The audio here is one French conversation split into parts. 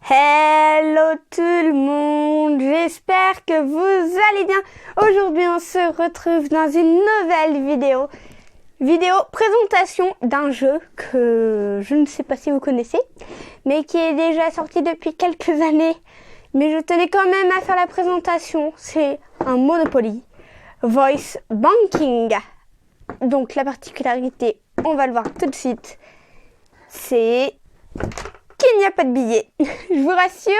Hello tout le monde, j'espère que vous allez bien. Aujourd'hui on se retrouve dans une nouvelle vidéo présentation d'un jeu que je ne sais pas si vous connaissez, mais qui est déjà sorti depuis quelques années. Mais je tenais quand même à faire la présentation, c'est un Monopoly Voice Banking. Donc la particularité, on va le voir tout de suite, c'est qu'il n'y a pas de billets. Je vous rassure,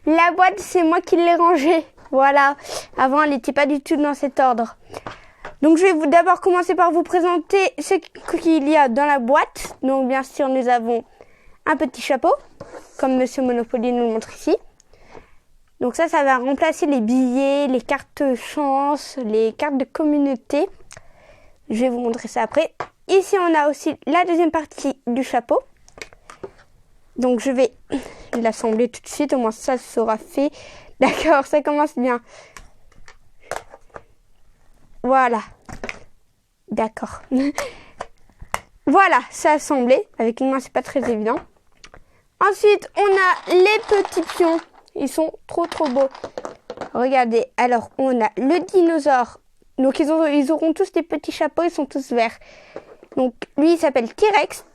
la boîte, c'est moi qui l'ai rangée. Voilà, avant, elle n'était pas du tout dans cet ordre. Donc, je vais d'abord commencer par vous présenter ce qu'il y a dans la boîte. Donc, bien sûr, nous avons un petit chapeau, comme Monsieur Monopoly nous le montre ici. Donc ça va remplacer les billets, les cartes chance, les cartes de communauté. Je vais vous montrer ça après. Ici, on a aussi la deuxième partie du chapeau. Donc je vais l'assembler tout de suite, au moins ça sera fait. D'accord, ça commence bien. Voilà. D'accord. Voilà, c'est assemblé. Avec une main, c'est pas très évident. Ensuite, on a les petits pions. Ils sont trop beaux. Regardez, alors on a le dinosaure. Donc ils auront tous des petits chapeaux, ils sont tous verts. Donc lui, il s'appelle T-Rex.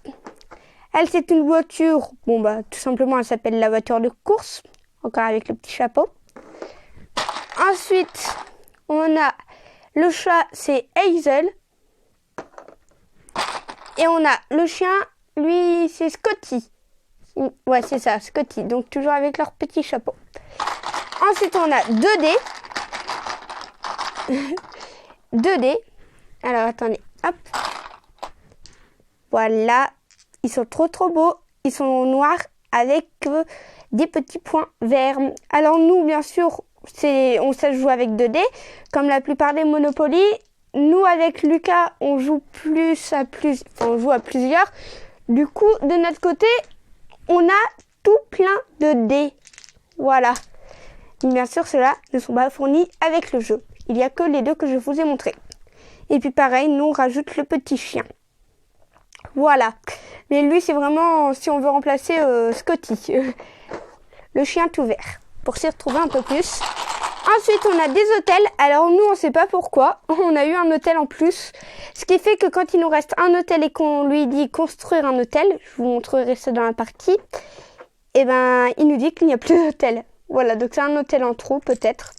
Elle, c'est une voiture, tout simplement, elle s'appelle la voiture de course, encore avec le petit chapeau. Ensuite, on a le chat, c'est Hazel. Et on a le chien, lui, c'est Scotty. Ouais, c'est ça, Scotty, donc toujours avec leur petit chapeau. Ensuite, on a 2D. 2D. Alors, attendez, hop. Voilà. Ils sont trop beaux. Ils sont noirs avec des petits points verts. Alors nous, bien sûr, on sait jouer avec 2D. Comme la plupart des Monopoly. Nous, avec Lucas, on joue on joue à plusieurs. Du coup, de notre côté, on a tout plein de dés. Voilà. Mais bien sûr, ceux-là ne sont pas fournis avec le jeu. Il n'y a que les deux que je vous ai montrés. Et puis pareil, nous, on rajoute le petit chien. Voilà. Mais lui, c'est vraiment, si on veut remplacer Scotty, le chien tout vert, pour s'y retrouver un peu plus. Ensuite, on a des hôtels. Alors nous, on ne sait pas pourquoi. On a eu un hôtel en plus. Ce qui fait que quand il nous reste un hôtel et qu'on lui dit construire un hôtel, je vous montrerai ça dans la partie, il nous dit qu'il n'y a plus d'hôtel. Voilà, donc c'est un hôtel en trop peut-être.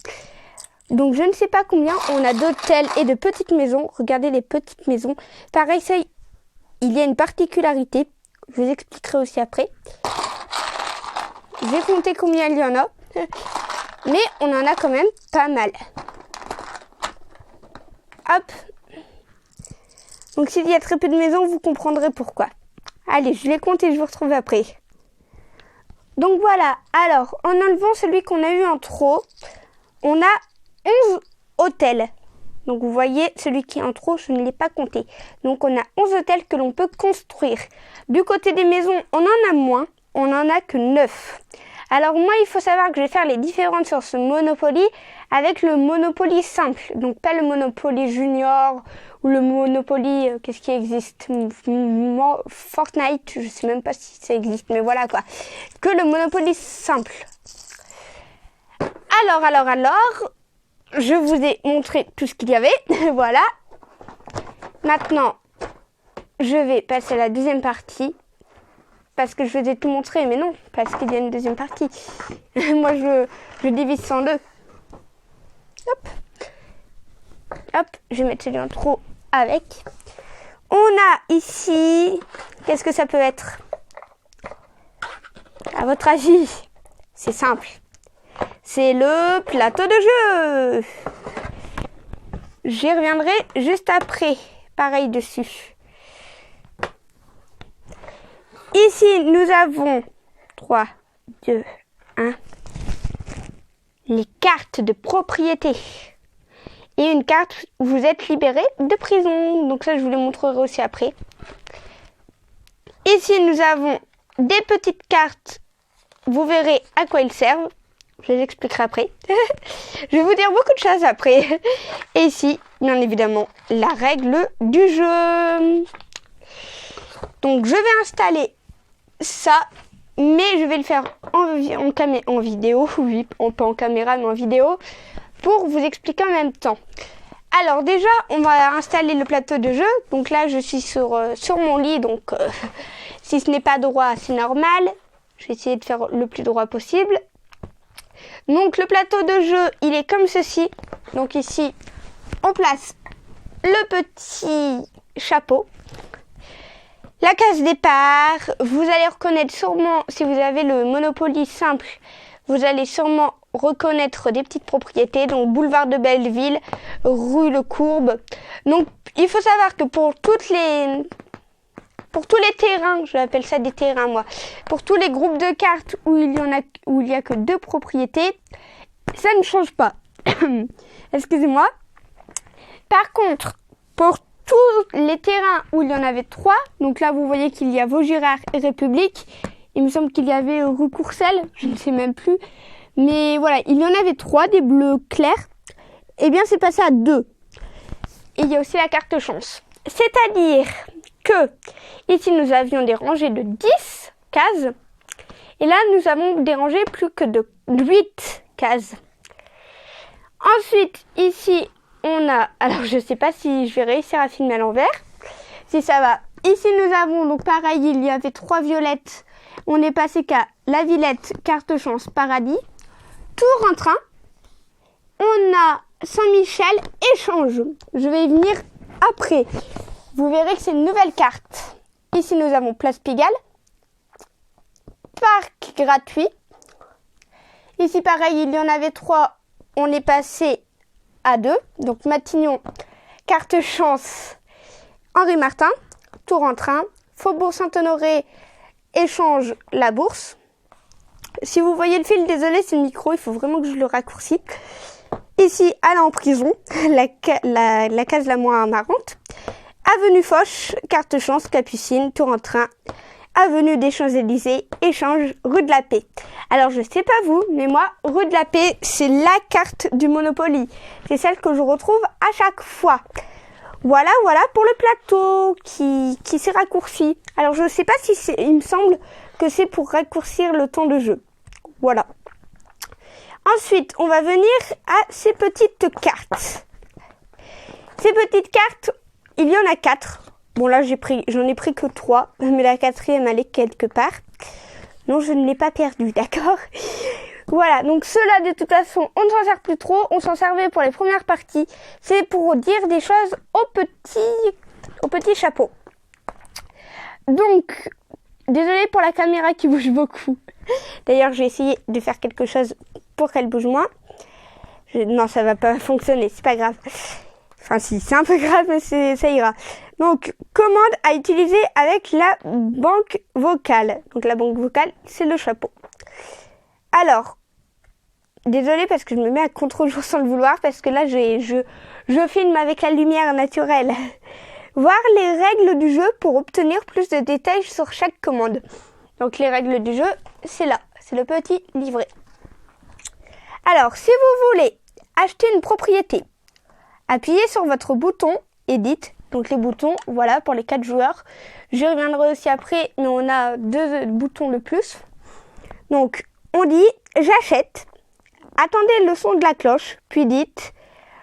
Donc je ne sais pas combien on a d'hôtels et de petites maisons. Regardez les petites maisons. Pareil, ça, il y a une particularité. Je vous expliquerai aussi après. J'ai compté combien il y en a. Mais on en a quand même pas mal. Hop. Donc s'il y a très peu de maisons, vous comprendrez pourquoi. Allez, je les compte et je vous retrouve après. Donc voilà. Alors, en enlevant celui qu'on a eu en trop, on a 11 hôtels. Donc vous voyez, celui qui est en trop, je ne l'ai pas compté. Donc on a 11 hôtels que l'on peut construire. Du côté des maisons, on en a moins. On n'en a que 9. Alors moi, il faut savoir que je vais faire les différences sur ce Monopoly avec le Monopoly simple. Donc pas le Monopoly Junior ou le Monopoly, qu'est-ce qui existe, Fortnite, je sais même pas si ça existe, mais voilà quoi. Que le Monopoly simple. Alors, je vous ai montré tout ce qu'il y avait. Voilà. Maintenant, je vais passer à la deuxième partie. Parce que je vous ai tout montré, mais non, parce qu'il y a une deuxième partie. Moi, je divise ça en deux. Hop. Hop, je vais mettre celui en trop avec. On a ici... Qu'est-ce que ça peut être? À votre avis, c'est simple. C'est le plateau de jeu. J'y reviendrai juste après. Pareil dessus. Ici, nous avons 3, 2, 1. Les cartes de propriété. Et une carte où vous êtes libéré de prison. Donc ça, je vous les montrerai aussi après. Ici, nous avons des petites cartes. Vous verrez à quoi ils servent. Je les expliquerai après. Je vais vous dire beaucoup de choses après. Et ici, bien évidemment, la règle du jeu. Donc, je vais installer ça mais je vais le faire en vidéo, oui, pas en caméra, mais en vidéo, pour vous expliquer en même temps. Alors déjà, on va installer le plateau de jeu. Donc là, je suis sur mon lit, donc si ce n'est pas droit, c'est normal. Je vais essayer de faire le plus droit possible. Donc le plateau de jeu, il est comme ceci. Donc ici, on place le petit chapeau. La case départ, vous allez reconnaître sûrement, si vous avez le Monopoly simple, vous allez sûrement reconnaître des petites propriétés, donc boulevard de Belleville, rue Le Courbe. Donc il faut savoir que pour tous les terrains, je l'appelle ça des terrains moi, pour tous les groupes de cartes où il y a que 2 propriétés, ça ne change pas. Excusez-moi. Par contre, pour tous les terrains où il y en avait 3, donc là vous voyez qu'il y a Vaugirard et République, il me semble qu'il y avait rue Courcelles, je ne sais même plus, mais voilà, il y en avait 3, des bleus clairs, et bien c'est passé à 2. Et il y a aussi la carte chance, c'est-à-dire que ici nous avions des rangées de 10 cases, et là nous avons des rangées plus que de 8 cases. Ensuite, ici, on a, alors je ne sais pas si je vais réussir à filmer à l'envers, si ça va. Ici nous avons, donc pareil, il y avait 3 violettes, on est passé qu'à la Villette, carte chance, paradis, tour en train, on a Saint-Michel, échange, je vais y venir après. Vous verrez que c'est une nouvelle carte. Ici nous avons Place Pigalle, parc gratuit, ici pareil, il y en avait 3, on est passé à 2, donc Matignon, carte chance, Henri Martin, tour en train, Faubourg Saint-Honoré, échange, la bourse. Si vous voyez le fil, désolé, c'est le micro, il faut vraiment que je le raccourcis. Ici, aller en prison, la case la moins marrante. Avenue Foch, carte chance, Capucine, tour en train. Avenue des Champs-Élysées, échange, rue de la Paix. Alors je sais pas vous, mais moi, rue de la Paix, c'est la carte du Monopoly. C'est celle que je retrouve à chaque fois. Voilà pour le plateau qui s'est raccourci. Alors je ne sais pas si il me semble que c'est pour raccourcir le temps de jeu. Voilà. Ensuite, on va venir à ces petites cartes. Ces petites cartes, il y en a 4. Bon là, j'en ai pris que 3, mais la 4e, elle est quelque part. Non, je ne l'ai pas perdue, d'accord? Voilà, donc ceux-là, de toute façon, on ne s'en sert plus trop. On s'en servait pour les premières parties. C'est pour dire des choses au petit chapeau. Donc, désolée pour la caméra qui bouge beaucoup. D'ailleurs, j'ai essayé de faire quelque chose pour qu'elle bouge moins. Non, ça va pas fonctionner, c'est pas grave. Enfin si, c'est un peu grave, mais ça ira. Donc, commande à utiliser avec la banque vocale. Donc la banque vocale, c'est le chapeau. Alors, désolée parce que je me mets à contre-jour sans le vouloir, parce que là, je filme avec la lumière naturelle. Voir les règles du jeu pour obtenir plus de détails sur chaque commande. Donc les règles du jeu, c'est là, c'est le petit livret. Alors, si vous voulez acheter une propriété, appuyez sur votre bouton « Edit ». Donc les boutons, voilà, pour les 4 joueurs. Je reviendrai aussi après, mais on a 2 boutons de plus. Donc, on dit « J'achète ». Attendez le son de la cloche, puis dites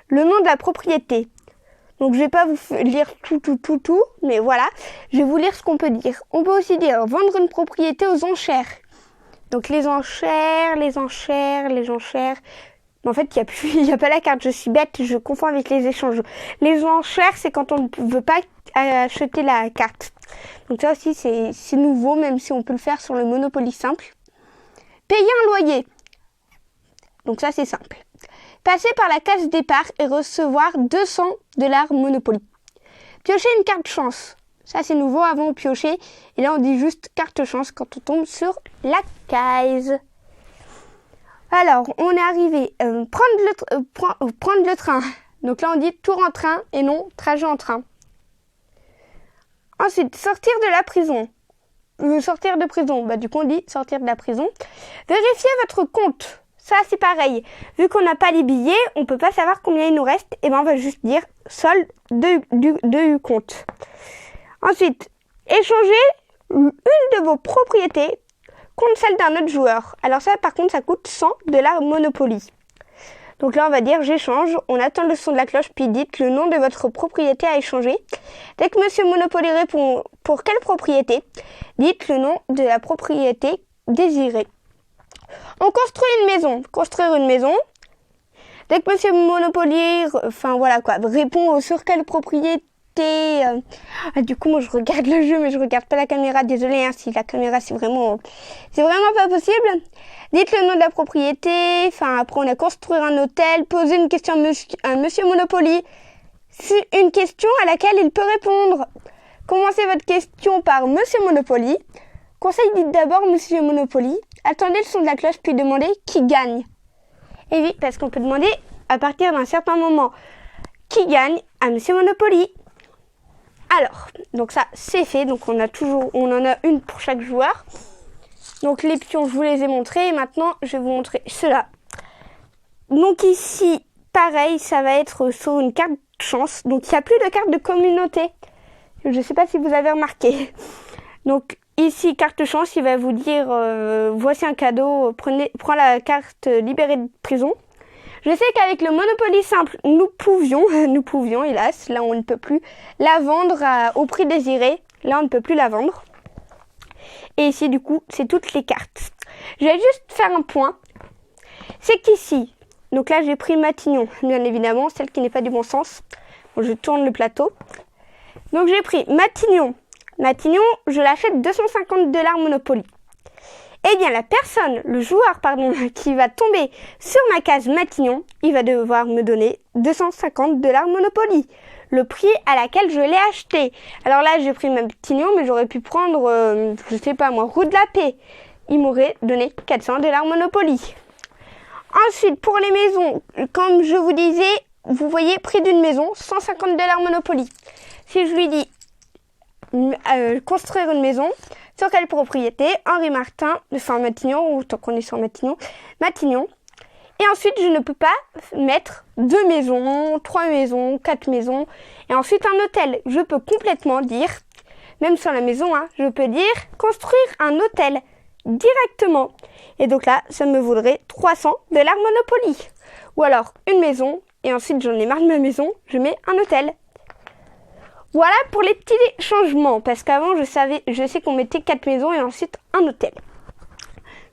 le nom de la propriété. Donc, je ne vais pas vous lire tout, mais voilà. Je vais vous lire ce qu'on peut dire. On peut aussi dire « Vendre une propriété aux enchères ». Donc, les enchères. Mais en fait, il n'y a pas la carte. Je suis bête, je confonds avec les échanges. Les enchères, c'est quand on ne veut pas acheter la carte. Donc ça aussi, c'est nouveau, même si on peut le faire sur le Monopoly simple. Payer un loyer. Donc ça, c'est simple. Passer par la case départ et recevoir 200 $ Monopoly. Piocher une carte chance. Ça, c'est nouveau. Avant, on piochait. Et là, on dit juste carte chance quand on tombe sur la case. Alors, on est arrivé. Prendre le train. Donc là, on dit tour en train et non trajet en train. Ensuite, sortir de la prison. Sortir de prison. Du coup, on dit sortir de la prison. Vérifier votre compte. Ça, c'est pareil. Vu qu'on n'a pas les billets, on ne peut pas savoir combien il nous reste. Et on va juste dire solde du compte. Ensuite, échanger une de vos propriétés contre celle d'un autre joueur. Alors ça, par contre, ça coûte 100 $ Monopoly. Donc là, on va dire j'échange. On attend le son de la cloche, puis dites le nom de votre propriété à échanger. Dès que Monsieur Monopoly répond pour quelle propriété, dites le nom de la propriété désirée. On construit une maison. Construire une maison. Dès que Monsieur Monopoly, répond sur quelle propriété. Du coup, moi je regarde le jeu, mais je regarde pas la caméra. Désolée, si la caméra c'est vraiment pas possible. Dites le nom de la propriété. Après on a construire un hôtel. Posez une question à Monsieur Monopoly. C'est une question à laquelle il peut répondre. Commencez votre question par Monsieur Monopoly. Conseil, dites d'abord Monsieur Monopoly. Attendez le son de la cloche, puis demandez qui gagne. Et oui, parce qu'on peut demander à partir d'un certain moment qui gagne à Monsieur Monopoly. Alors, donc ça c'est fait, donc on en a une pour chaque joueur. Donc les pions, je vous les ai montrés, et maintenant je vais vous montrer cela. Donc ici, pareil, ça va être sur une carte chance. Donc il n'y a plus de carte de communauté. Je ne sais pas si vous avez remarqué. Donc ici, carte chance, il va vous dire voici un cadeau, prends la carte libérée de prison. Je sais qu'avec le Monopoly simple, nous pouvions, hélas, là on ne peut plus la vendre au prix désiré. Là on ne peut plus la vendre. Et ici du coup, c'est toutes les cartes. Je vais juste faire un point. C'est qu'ici, donc là j'ai pris Matignon, bien évidemment, celle qui n'est pas du bon sens. Bon, je tourne le plateau. Donc j'ai pris Matignon. Matignon, je l'achète 250 $ Monopoly. Eh bien, le joueur, qui va tomber sur ma case Matignon, il va devoir me donner 250 $ Monopoly, le prix à laquelle je l'ai acheté. Alors là, j'ai pris Matignon, mais j'aurais pu prendre, Rue de la Paix. Il m'aurait donné 400 $ Monopoly. Ensuite, pour les maisons, comme je vous disais, vous voyez, prix d'une maison, 150 $ Monopoly. Si je lui dis construire une maison, sur quelle propriété? Henri Martin, Matignon, ou tant qu'on est sur Matignon. Et ensuite, je ne peux pas mettre 2 maisons, 3 maisons, 4 maisons, et ensuite un hôtel. Je peux complètement dire, même sur la maison, je peux dire construire un hôtel directement. Et donc là, ça me vaudrait 300 $ Monopoly. Ou alors une maison, et ensuite j'en ai marre de ma maison, je mets un hôtel. Voilà pour les petits changements, parce qu'avant je sais qu'on mettait 4 maisons et ensuite un hôtel.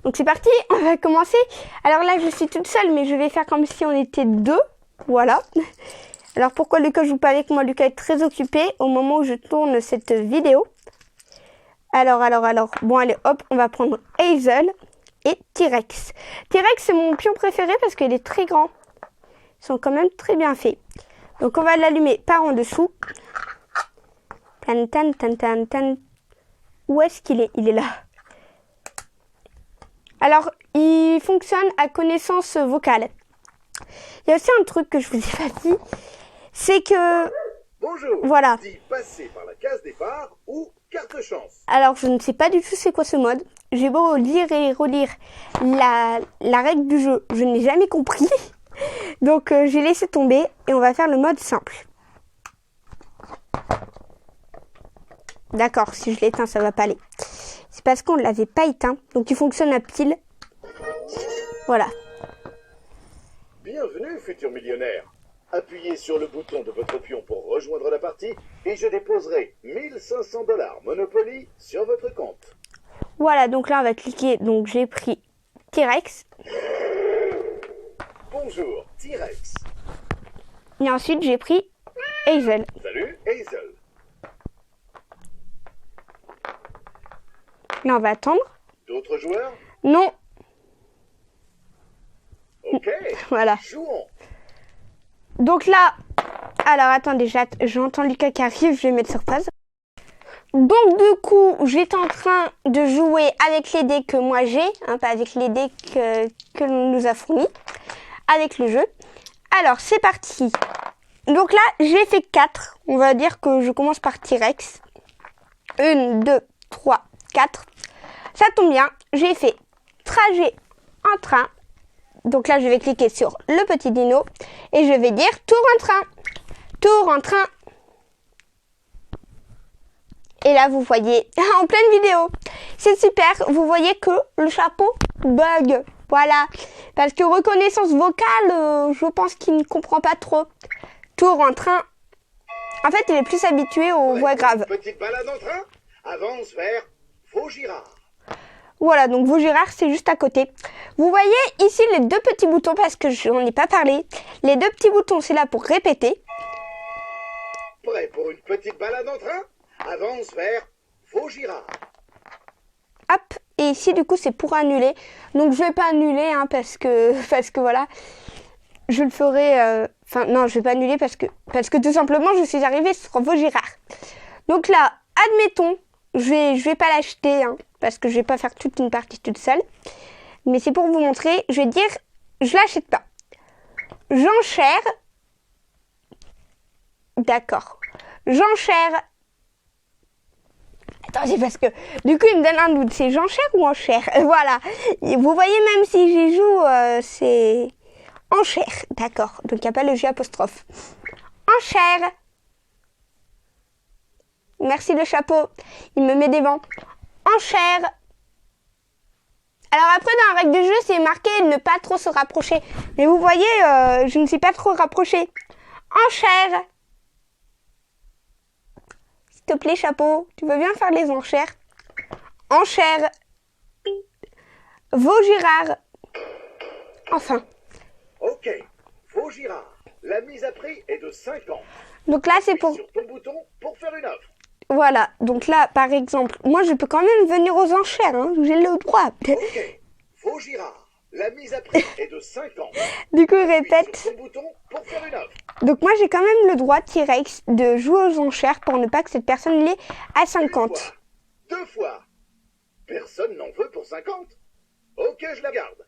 Donc c'est parti, on va commencer. Alors là je suis toute seule, mais je vais faire comme si on était 2, voilà. Alors pourquoi Lucas joue pas avec moi? Lucas est très occupé au moment où je tourne cette vidéo. Alors, bon allez hop, on va prendre Hazel et T-Rex. T-Rex c'est mon pion préféré parce qu'il est très grand. Ils sont quand même très bien faits. Donc on va l'allumer par en dessous. Tan. Où est-ce qu'il est? Il est là. Alors, il fonctionne à connaissance vocale. Il y a aussi un truc que je vous ai pas dit, c'est que... Bonjour. Voilà. Dis passer par la case départ ou carte chance. Alors, je ne sais pas du tout c'est quoi ce mode. J'ai beau lire et relire la règle du jeu, je n'ai jamais compris. Donc, j'ai laissé tomber et on va faire le mode simple. D'accord, si je l'éteins, ça va pas aller. C'est parce qu'on ne l'avait pas éteint, donc il fonctionne à pile. Voilà. Bienvenue, futur millionnaire. Appuyez sur le bouton de votre pion pour rejoindre la partie et je déposerai 1500 $ Monopoly sur votre compte. Voilà, donc là on va cliquer. Donc j'ai pris T-Rex. Bonjour, T-Rex. Et ensuite j'ai pris Hazel. Salut, Hazel. Là on va attendre. D'autres joueurs? Non. Ok. Voilà. Jouons. Donc là, alors attendez, j'entends Lucas qui arrive, je vais mettre sur pause. Donc du coup, j'étais en train de jouer avec les dés que moi j'ai, pas avec les dés que l'on nous a fournis, avec le jeu. Alors c'est parti. Donc là, j'ai fait 4. On va dire que je commence par T-Rex. 1, 2, 3, 4. Ça tombe bien, j'ai fait trajet en train. Donc là, je vais cliquer sur le petit dino et je vais dire tour en train. Tour en train. Et là, vous voyez, en pleine vidéo, c'est super. Vous voyez que le chapeau bug. Voilà. Parce que reconnaissance vocale, je pense qu'il ne comprend pas trop. Tour en train. En fait, il est plus habitué aux voix graves. Petite balade en train, avance vers Vaugirard. Voilà, donc Vaugirard, c'est juste à côté. Vous voyez ici les deux petits boutons, parce que je n'en ai pas parlé. Les deux petits boutons, c'est là pour répéter. Prêt pour une petite balade en train, avance vers Vaugirard. Hop, et ici, du coup, c'est pour annuler. Donc, je vais pas annuler, hein, parce que voilà, je le ferai... Enfin, non, je vais pas annuler parce que tout simplement, je suis arrivée sur Vaugirard. Donc là, admettons, je vais pas l'acheter, hein, parce que je vais pas faire toute une partie toute seule. Mais c'est pour vous montrer, je vais dire, je l'achète pas. J'enchère. D'accord. J'enchère. Attendez, parce que du coup, il me donne un doute. C'est j'enchère ou enchère? Voilà. Vous voyez, même si j'y joue, c'est enchère. D'accord. Donc, il n'y a pas le J apostrophe. Enchère. Merci le chapeau. Il me met des vents. Enchère. Alors après, dans la règle du jeu, c'est marqué ne pas trop se rapprocher. Mais vous voyez, je ne suis pas trop rapprochée. Enchère. S'il te plaît, chapeau, tu veux bien faire les enchères? Enchère. Vaugirard. Enfin. Ok, Vaugirard. La mise à prix est de 50. Donc là, c'est pour... Sur ton bouton pour faire une offre. Voilà, donc là, par exemple, moi, je peux quand même venir aux enchères, hein. J'ai le droit. Ok, Vaugirard. La mise à prix est de 50. Du coup, répète. Sur ton bouton pour faire une offre. Donc moi, j'ai quand même le droit, T-Rex, de jouer aux enchères pour ne pas que cette personne l'ait à 50. Une fois, 2 fois. Personne n'en veut pour 50. Ok, je la garde.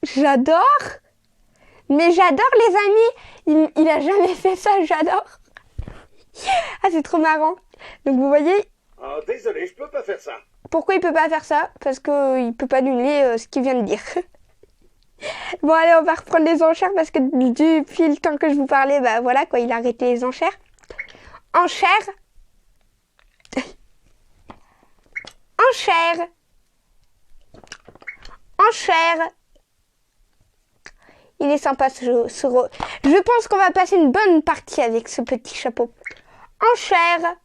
J'adore. Mais j'adore, les amis. Il a jamais fait ça, j'adore. Ah, c'est trop marrant. Donc vous voyez, Ah, désolé, je peux pas faire ça. pourquoi il peut pas faire ça? Parce qu'il peut pas annuler ce qu'il vient de dire. Bon, allez, on va reprendre les enchères parce que depuis le temps que je vous parlais, bah voilà quoi, il a arrêté les enchères. Enchères. Enchères. Enchères. Il est sympa Je pense qu'on va passer une bonne partie avec ce petit chapeau. Enchères.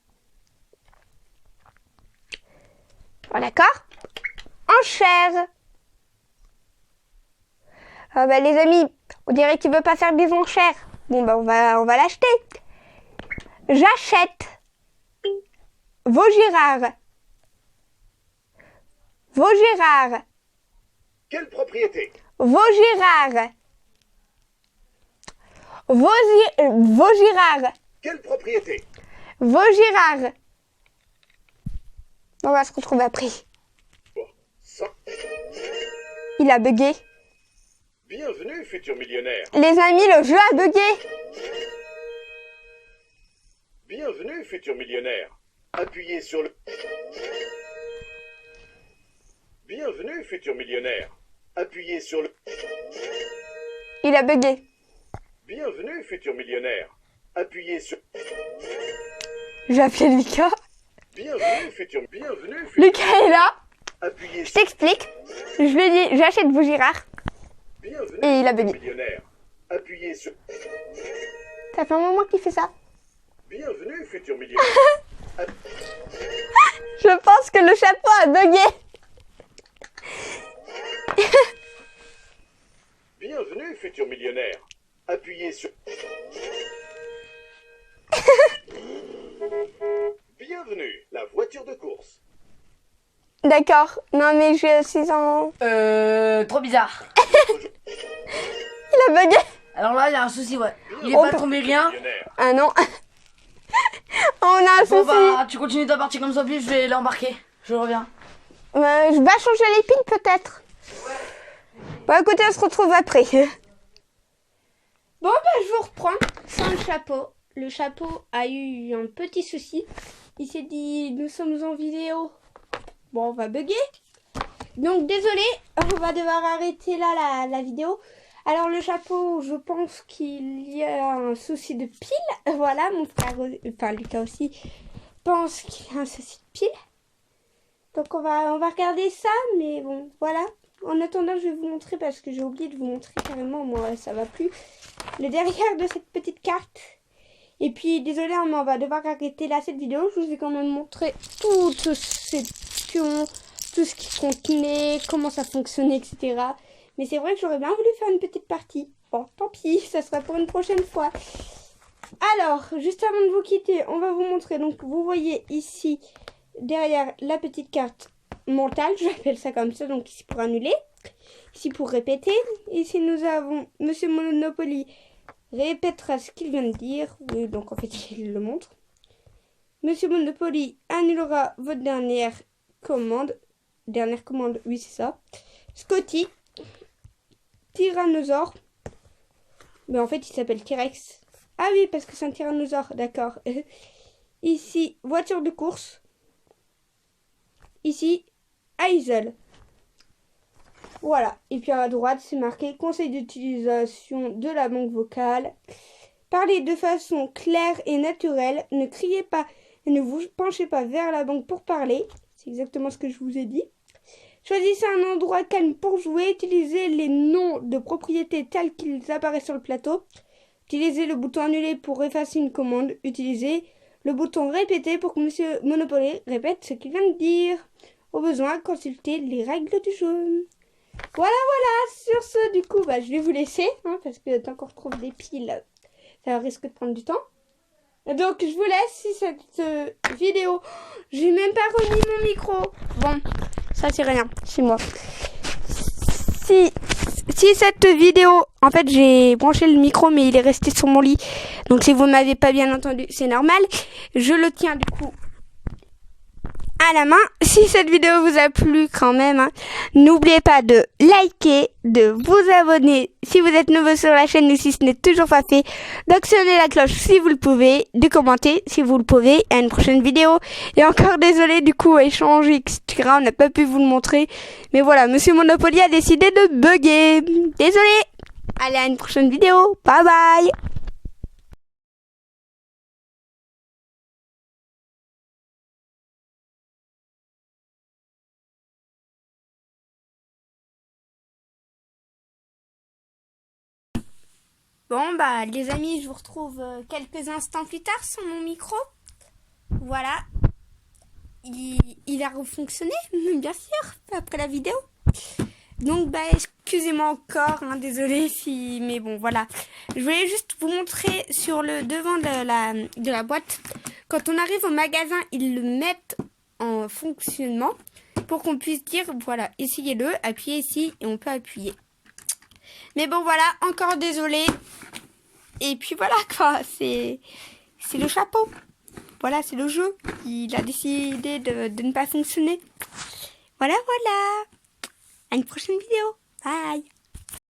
Oh, d'accord. Enchères. Ah bah les amis, on dirait qu'il veut pas faire des enchères. Bon bah on va l'acheter. J'achète. Vaugirard. Vaugirard. Quelle propriété? Vaugirard. Vaugirard. Quelle propriété? Vaugirard. On va se retrouver après. Bon, ça. Il a bugué. Bienvenue, futur millionnaire. Les amis, le jeu a bugué. Bienvenue, futur millionnaire. Appuyez sur le... Bienvenue, futur millionnaire. Appuyez sur le... Il a bugué. Bienvenue, futur millionnaire. Appuyez sur... J'ai appelé Lucas. Bienvenue, futur... Bienvenue, futur... Lucas est là. Appuyez Je sur... t'explique. Je lui ai dit, j'achète Vaugirard. Bienvenue, Et il a futur bugué. millionnaire. Appuyez sur... Ça fait un moment qu'il fait ça. Bienvenue, futur millionnaire. Je pense que le chapeau a bugué. Bienvenue, futur millionnaire. Appuyez sur... Bienvenue, la voiture de course. D'accord. Non mais je suis en... Trop bizarre. Il a bugué. Alors là, il y a un souci, ouais. Il est Oh, pas tombé rien. Millionnaire. Ah non. On a un Bon souci. bah, tu continues ta partie comme ça, puis je vais l'embarquer. Je reviens. Je vais changer les piles peut-être. Bon écoutez, on se retrouve après. Bon bah je vous reprends sans le chapeau. Le chapeau a eu un petit souci. Il s'est dit nous sommes en vidéo. Bon on va bugger. Donc désolé, on va devoir arrêter là la vidéo. Alors le chapeau, je pense qu'il y a un souci de pile. Voilà, mon frère, enfin Lucas aussi, pense qu'il y a un souci de pile. Donc on va regarder ça, mais bon, voilà. En attendant, je vais vous montrer, parce que j'ai oublié de vous montrer carrément, moi ça va plus, le derrière de cette petite carte. Et puis, désolé, mais on va devoir arrêter là cette vidéo. Je vous ai quand même montré toutes ces pions, tout ce qui contenait, comment ça fonctionnait, etc. Mais c'est vrai que j'aurais bien voulu faire une petite partie. Bon, tant pis, ça sera pour une prochaine fois. Alors, juste avant de vous quitter, on va vous montrer. Donc, vous voyez ici, derrière la petite carte mentale, j'appelle ça comme ça, donc ici pour annuler, ici pour répéter. Ici, nous avons Monsieur Monopoly répétera ce qu'il vient de dire. Oui, donc en fait, il le montre. Monsieur Monopoly annulera votre dernière commande. Dernière commande, oui, c'est ça. Scotty, tyrannosaure. Mais en fait, il s'appelle T-Rex. Ah oui, parce que c'est un tyrannosaure, d'accord. Ici, voiture de course. Ici, Hazel. Voilà. Et puis à droite, c'est marqué conseil d'utilisation de la banque vocale. Parlez de façon claire et naturelle. Ne criez pas et ne vous penchez pas vers la banque pour parler. C'est exactement ce que je vous ai dit. Choisissez un endroit calme pour jouer. Utilisez les noms de propriétés tels qu'ils apparaissent sur le plateau. Utilisez le bouton annuler pour effacer une commande. Utilisez le bouton répéter pour que Monsieur Monopoly répète ce qu'il vient de dire. Au besoin, consultez les règles du jeu. Voilà. Sur ce, du coup, je vais vous laisser, parce que tant qu'on retrouve des piles, ça risque de prendre du temps. Donc, je vous laisse. Si cette vidéo... J'ai même pas remis mon micro. Bon, ça c'est rien, c'est moi. Si cette vidéo... En fait, j'ai branché le micro, mais il est resté sur mon lit. Donc, si vous m'avez pas bien entendu, c'est normal. Je le tiens, du coup, à la main. Si cette vidéo vous a plu quand même, n'oubliez pas de liker, de vous abonner si vous êtes nouveau sur la chaîne ou si ce n'est toujours pas fait, d'actionner la cloche si vous le pouvez, de commenter si vous le pouvez. À une prochaine vidéo. Et encore désolé du coup, échange, etc. On n'a pas pu vous le montrer. Mais voilà, Monsieur Monopoly a décidé de bugger. Désolé. Allez, à une prochaine vidéo. Bye bye. Bon, les amis, je vous retrouve quelques instants plus tard sur mon micro. Voilà. Il a refonctionné, bien sûr, après la vidéo. Donc, excusez-moi encore, désolé si... Mais bon, voilà. Je voulais juste vous montrer sur le devant de la boîte. Quand on arrive au magasin, ils le mettent en fonctionnement pour qu'on puisse dire, voilà, essayez-le, appuyez ici et on peut appuyer. Mais bon, voilà, encore désolé. Et puis voilà, quoi, c'est le chapeau. Voilà, c'est le jeu. Il a décidé de ne pas fonctionner. Voilà. À une prochaine vidéo. Bye.